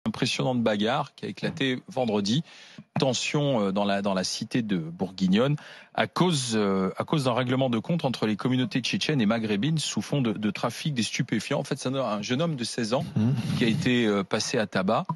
Impressionnante bagarre qui a éclaté vendredi. Tension dans la cité de Bourguignonne à cause d'un règlement de compte entre les communautés tchétchènes et maghrébines sous fond de trafic des stupéfiants. En fait, c'est un jeune homme de 16 ans qui a été passé à tabac.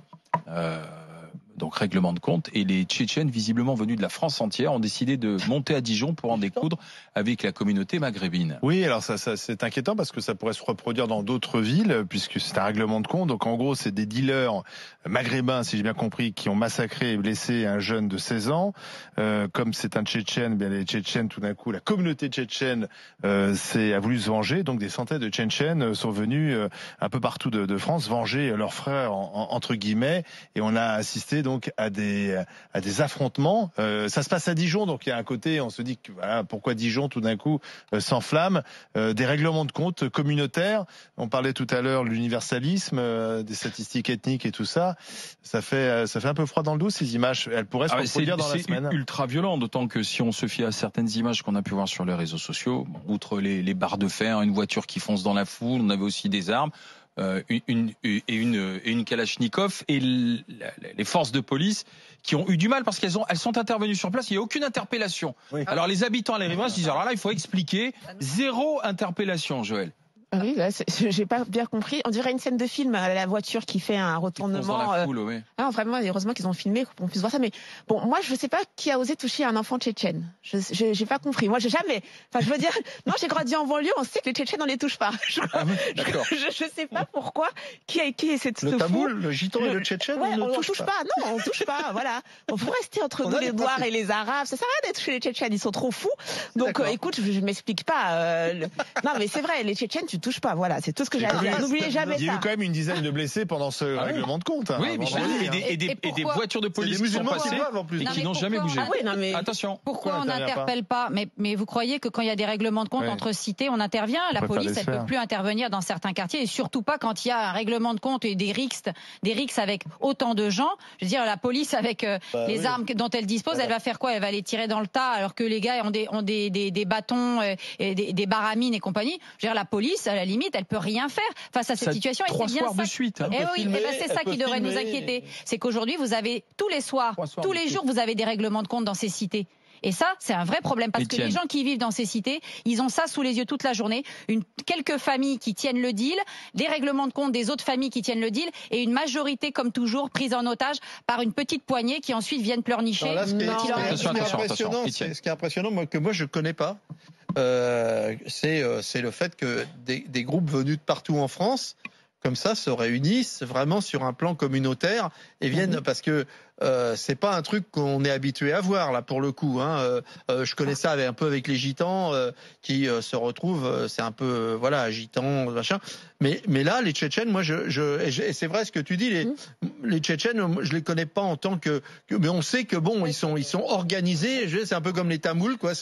Donc règlement de compte, et les Tchétchènes visiblement venus de la France entière ont décidé de monter à Dijon pour en découdre avec la communauté maghrébine. Oui, alors ça c'est inquiétant parce que ça pourrait se reproduire dans d'autres villes puisque c'est un règlement de compte. Donc en gros, c'est des dealers maghrébins, si j'ai bien compris, qui ont massacré et blessé un jeune de 16 ans. Comme c'est un Tchétchène, bien les Tchétchènes, tout d'un coup, la communauté tchétchène a voulu se venger. Donc des centaines de Tchétchènes sont venus un peu partout de France venger leurs frères entre guillemets, et on a assisté donc à des affrontements. Ça se passe à Dijon, donc il y a un côté, on se dit que voilà, pourquoi Dijon tout d'un coup s'enflamme. Des règlements de compte communautaires. On parlait tout à l'heure de l'universalisme, des statistiques ethniques et tout ça. Ça fait un peu froid dans le dos ces images. Elles pourraient se reproduire dans la semaine. C'est ultra violent, d'autant que si on se fie à certaines images qu'on a pu voir sur les réseaux sociaux, outre les barres de fer, une voiture qui fonce dans la foule, on avait aussi des armes. Une Kalachnikov et les forces de police qui ont eu du mal parce elles sont intervenues sur place. Il n'y a aucune interpellation. Oui. Alors les habitants à les riverains se disent alors là il faut expliquer. Zéro interpellation, Joël. Oui, là, j'ai pas bien compris. On dirait une scène de film, la voiture qui fait un retournement. Dans la foule, oui. Ah, vraiment, heureusement qu'ils ont filmé pour qu'on puisse voir ça. Mais bon, moi, je sais pas qui a osé toucher un enfant tchétchène. J'ai pas compris. Moi, j'ai jamais. Enfin, je veux dire, non, j'ai grandi en banlieue. On sait que les Tchétchènes, on les touche pas. Je sais pas pourquoi. Qui est cette le tamoul, le gitan et le tchétchène, ouais, on ne touche pas. Non, on touche pas. Voilà. On faut rester entre nous les Noirs et les Arabes. Ça sert à rien d'être chez les Tchétchènes. Ils sont trop fous. Donc, écoute, je m'explique pas. Non, mais c'est vrai. Les Tchétchènes, tu touches pas. Voilà. C'est tout ce que j'ai à dire. N'oubliez jamais ça. Il y a eu quand même une dizaine de blessés pendant ce règlement de compte. Oui, mais et des voitures de police qui sont passées et qui n'ont jamais bougé. Attention. Pourquoi on n'interpelle pas? Mais vous croyez que quand il y a des règlements de compte entre cités, on intervient? La police, elle peut plus intervenir dans certains quartiers, et surtout pas quand il y a un règlement de compte et des rixes avec autant de gens. Je veux dire, la police avec les armes dont elle dispose, elle va faire quoi? Elle va les tirer dans le tas alors que les gars ont des bâtons et des baramines et compagnie. Je veux dire, la police, à la limite, elle peut rien faire face à cette situation. Et c'est bien ça. De suite. Et oui, c'est ça qui devrait nous inquiéter. C'est qu'aujourd'hui, vous avez tous les soirs, tous les jours, vous avez des règlements de compte dans ces cités. Et ça, c'est un vrai problème parce que les gens qui vivent dans ces cités, ils ont ça sous les yeux toute la journée. Quelques familles qui tiennent le deal, des règlements de compte des autres familles qui tiennent le deal, et une majorité, comme toujours, prise en otage par une petite poignée qui ensuite viennent pleurnicher. Ce qui est impressionnant, que moi je connais pas, c'est le fait que des groupes venus de partout en France, comme ça, se réunissent vraiment sur un plan communautaire et viennent parce que c'est pas un truc qu'on est habitué à voir là pour le coup. Je connais ça un peu avec les gitans qui se retrouvent, c'est un peu voilà gitans machin. Mais là, les Tchétchènes, moi, et c'est vrai ce que tu dis, les Tchétchènes, je les connais pas en tant que mais on sait que bon, ils sont organisés. C'est un peu comme les Tamouls, quoi.